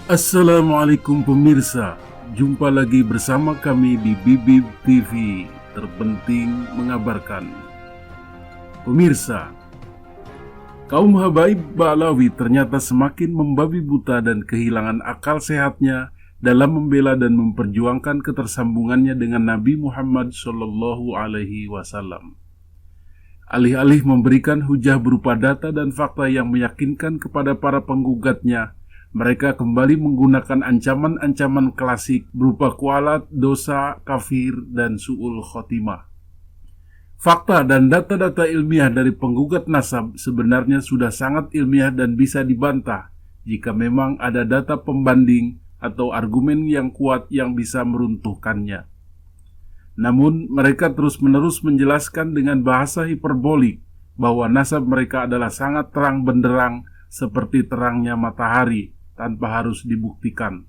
Assalamualaikum pemirsa, jumpa lagi bersama kami di Bibib TV, terpenting mengabarkan. Pemirsa, kaum habaib Ba'alawi ternyata semakin membabi buta dan kehilangan akal sehatnya dalam membela dan memperjuangkan ketersambungannya dengan Nabi Muhammad SAW. Alih-alih memberikan hujah berupa data dan fakta yang meyakinkan kepada para penggugatnya, mereka kembali menggunakan ancaman-ancaman klasik berupa kualat, dosa, kafir, dan su'ul khotimah. Fakta dan data-data ilmiah dari penggugat nasab sebenarnya sudah sangat ilmiah dan bisa dibantah jika memang ada data pembanding atau argumen yang kuat yang bisa meruntuhkannya. Namun, mereka terus-menerus menjelaskan dengan bahasa hiperbolik bahwa nasab mereka adalah sangat terang benderang seperti terangnya matahari tanpa harus dibuktikan.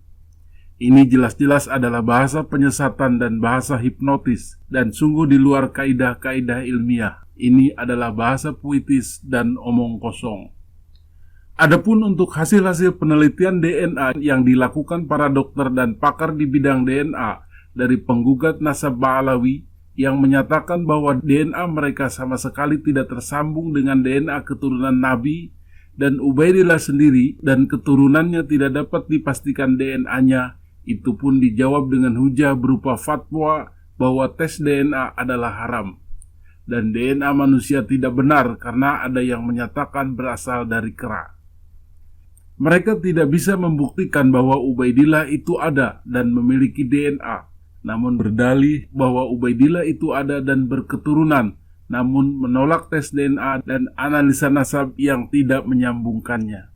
Ini jelas-jelas adalah bahasa penyesatan dan bahasa hipnotis dan sungguh di luar kaidah-kaidah ilmiah. Ini adalah bahasa puitis dan omong kosong. Adapun untuk hasil-hasil penelitian DNA yang dilakukan para dokter dan pakar di bidang DNA dari penggugat nasab Ba'alawi yang menyatakan bahwa DNA mereka sama sekali tidak tersambung dengan DNA keturunan Nabi, dan Ubaidillah sendiri dan keturunannya tidak dapat dipastikan DNA-nya, itu pun dijawab dengan hujah berupa fatwa bahwa tes DNA adalah haram dan DNA manusia tidak benar karena ada yang menyatakan berasal dari kera. Mereka tidak bisa membuktikan bahwa Ubaidillah itu ada dan memiliki DNA, namun berdalih bahwa Ubaidillah itu ada dan berketurunan, namun menolak tes DNA dan analisa nasab yang tidak menyambungkannya.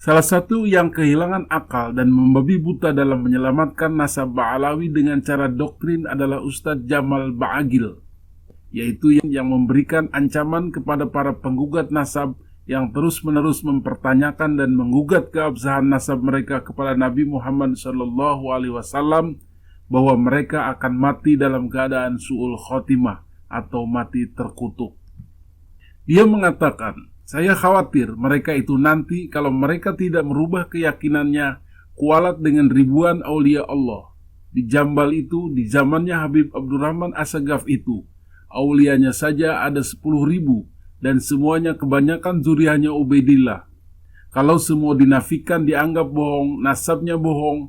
Salah satu yang kehilangan akal dan membabi buta dalam menyelamatkan nasab Ba'alawi dengan cara doktrin adalah Ustadz Jamal Ba'agil, yaitu yang memberikan ancaman kepada para penggugat nasab yang terus-menerus mempertanyakan dan menggugat keabsahan nasab mereka kepada Nabi Muhammad SAW, bahwa mereka akan mati dalam keadaan su'ul khotimah atau mati terkutuk. Dia mengatakan, saya khawatir mereka itu nanti kalau mereka tidak merubah keyakinannya kualat dengan ribuan aulia Allah. Di Jambal itu, di zamannya Habib Abdurrahman As-Sagaf itu, aulianya saja ada 10.000 dan semuanya kebanyakan zuriyahnya Ubaidillah. Kalau semua dinafikan dianggap bohong, nasabnya bohong.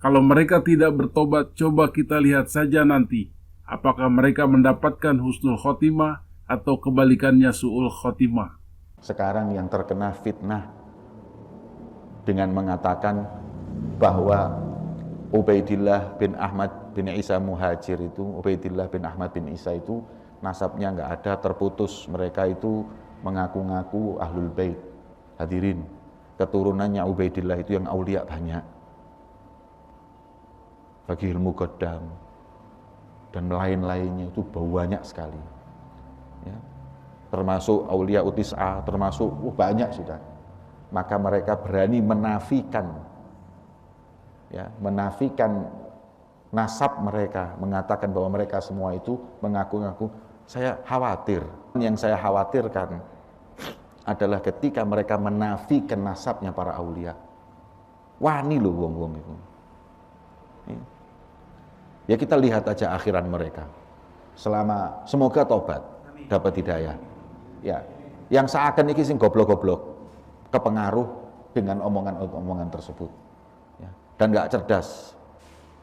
Kalau mereka tidak bertobat, coba kita lihat saja nanti apakah mereka mendapatkan husnul khotimah atau kebalikannya su'ul khotimah. Sekarang yang terkena fitnah dengan mengatakan bahwa Ubaidillah bin Ahmad bin Isa Muhajir itu, Ubaidillah bin Ahmad bin Isa itu nasabnya nggak ada, terputus. Mereka itu mengaku-ngaku ahlul bait. Hadirin, keturunannya Ubaidillah itu yang aulia banyak, Faqihul Muqaddam dan lain-lainnya itu banyak sekali ya. Termasuk aulia utis'a, termasuk banyak sudah. Maka mereka berani menafikan ya, menafikan nasab mereka, mengatakan bahwa mereka semua itu mengaku-ngaku. Saya khawatir, yang saya khawatirkan adalah ketika mereka menafikan nasabnya para aulia. Wani loh wong-wong itu. Ya kita lihat aja akhiran mereka. Semoga tobat, dapat hidayah. Ya, yang seakan iki sing goblok-goblok kepengaruh dengan omongan-omongan tersebut. Ya, dan nggak cerdas.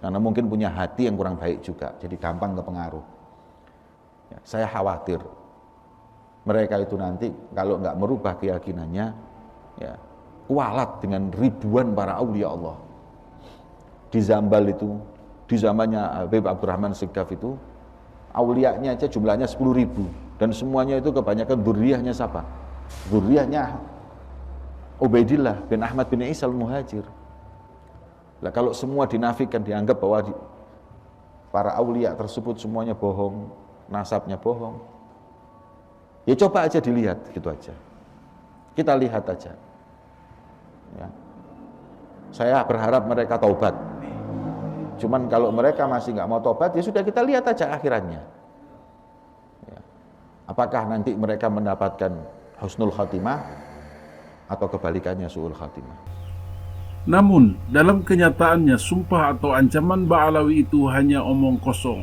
Karena mungkin punya hati yang kurang baik juga, jadi gampang kepengaruh. Ya, saya khawatir mereka itu nanti kalau nggak merubah keyakinannya, ya kualat dengan ribuan para aulia Allah. Di Zambal itu, di zamannya Habib Abdurrahman As-Sagaf itu, aulianya aja jumlahnya 10.000 dan semuanya itu kebanyakan dzurriyyahnya siapa? Dzurriyyahnya Ubaidillah bin Ahmad bin Isa Al-Muhajir. Nah, kalau semua dinafikan, dianggap bahwa para aulia tersebut semuanya bohong, nasabnya bohong, ya coba aja dilihat, gitu aja. Kita lihat aja. Ya. Saya berharap mereka taubat. Cuman kalau mereka masih nggak mau taubat, ya sudah kita lihat aja akhirannya. Ya. Apakah nanti mereka mendapatkan husnul khatimah atau kebalikannya su'ul khatimah. Namun, dalam kenyataannya sumpah atau ancaman Ba'alawi itu hanya omong kosong.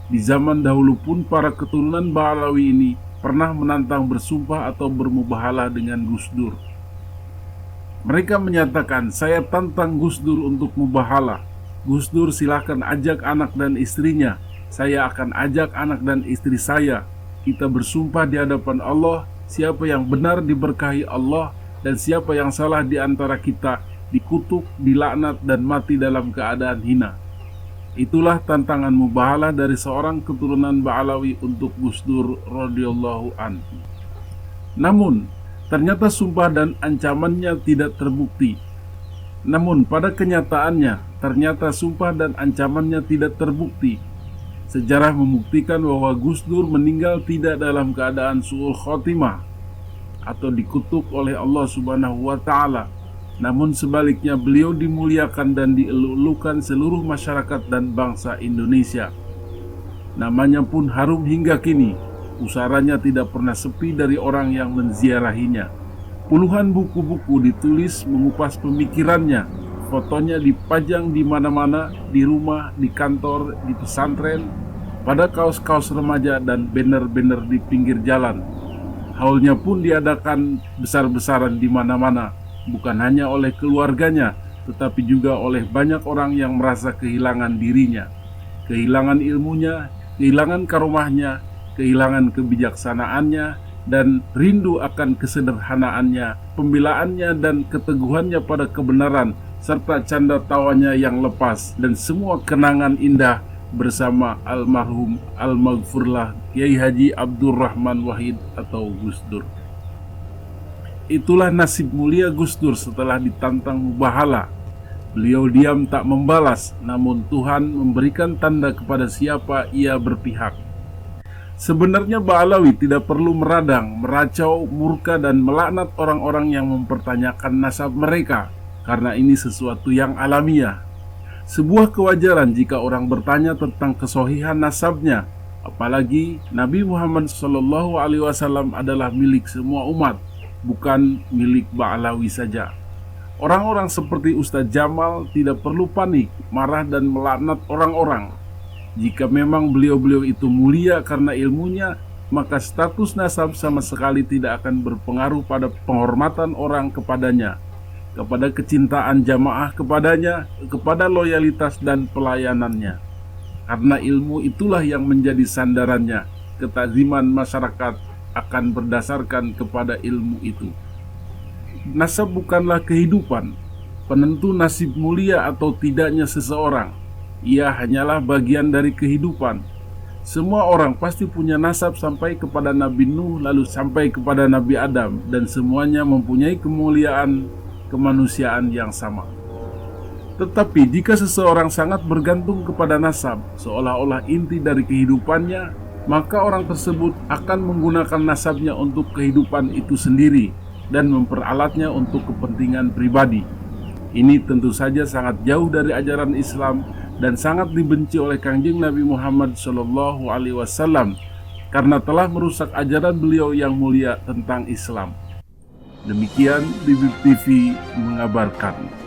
Di zaman dahulu pun para keturunan Ba'alawi ini pernah menantang bersumpah atau bermubahalah dengan Gus Dur. Mereka menyatakan, saya tantang Gus Dur untuk mubahalah. Gus Dur silahkan ajak anak dan istrinya. Saya akan ajak anak dan istri saya. Kita bersumpah di hadapan Allah, siapa yang benar diberkahi Allah, dan siapa yang salah di antara kita dikutuk, dilaknat, dan mati dalam keadaan hina. Itulah tantangan mubahalah dari seorang keturunan Ba'alawi untuk Gus Dur radhiyallahu anhu. Namun, ternyata sumpah dan ancamannya tidak terbukti. Namun, pada kenyataannya, ternyata sumpah dan ancamannya tidak terbukti. Sejarah membuktikan bahwa Gus Dur meninggal tidak dalam keadaan su'ul khotimah atau dikutuk oleh Allah Subhanahu wa Ta'ala. Namun sebaliknya beliau dimuliakan dan dielulukan seluruh masyarakat dan bangsa Indonesia. Namanya pun harum hingga kini. Pusaranya tidak pernah sepi dari orang yang menziarahinya. Puluhan buku-buku ditulis mengupas pemikirannya. Fotonya dipajang di mana-mana, di rumah, di kantor, di pesantren, pada kaos-kaos remaja dan banner-banner di pinggir jalan. Haulnya pun diadakan besar-besaran di mana-mana. Bukan hanya oleh keluarganya, tetapi juga oleh banyak orang yang merasa kehilangan dirinya, kehilangan ilmunya, kehilangan karomahnya, kehilangan kebijaksanaannya, dan rindu akan kesederhanaannya, pembelaannya, dan keteguhannya pada kebenaran, serta canda tawanya yang lepas, dan semua kenangan indah bersama almarhum Al-Maghfurlah Kiai Haji Abdurrahman Wahid atau Gus Dur. Itulah nasib mulia Gus Dur setelah ditantang mubahalah. Beliau diam tak membalas, namun Tuhan memberikan tanda kepada siapa ia berpihak. Sebenarnya Ba'alawi tidak perlu meradang, meracau, murka, dan melaknat orang-orang yang mempertanyakan nasab mereka, karena ini sesuatu yang alamiah. Sebuah kewajaran jika orang bertanya tentang kesohihan nasabnya, apalagi Nabi Muhammad SAW adalah milik semua umat, bukan milik Ba'alawi saja. Orang-orang seperti Ustadz Jamal tidak perlu panik, marah, dan melaknat orang-orang. Jika memang beliau-beliau itu mulia karena ilmunya, maka status nasab sama sekali tidak akan berpengaruh pada penghormatan orang kepadanya, kepada kecintaan jamaah kepadanya, kepada loyalitas dan pelayanannya. Karena ilmu itulah yang menjadi sandarannya, ketaziman masyarakat akan berdasarkan kepada ilmu itu. Nasab bukanlah kehidupan, penentu nasib mulia atau tidaknya seseorang. Ia hanyalah bagian dari kehidupan. Semua orang pasti punya nasab sampai kepada Nabi Nuh, lalu sampai kepada Nabi Adam, dan semuanya mempunyai kemuliaan kemanusiaan yang sama. Tetapi jika seseorang sangat bergantung kepada nasab, seolah-olah inti dari kehidupannya, maka orang tersebut akan menggunakan nasabnya untuk kehidupan itu sendiri dan memperalatnya untuk kepentingan pribadi. Ini tentu saja sangat jauh dari ajaran Islam dan sangat dibenci oleh Kangjeng Nabi Muhammad SAW karena telah merusak ajaran beliau yang mulia tentang Islam. Demikian Bibir TV mengabarkan.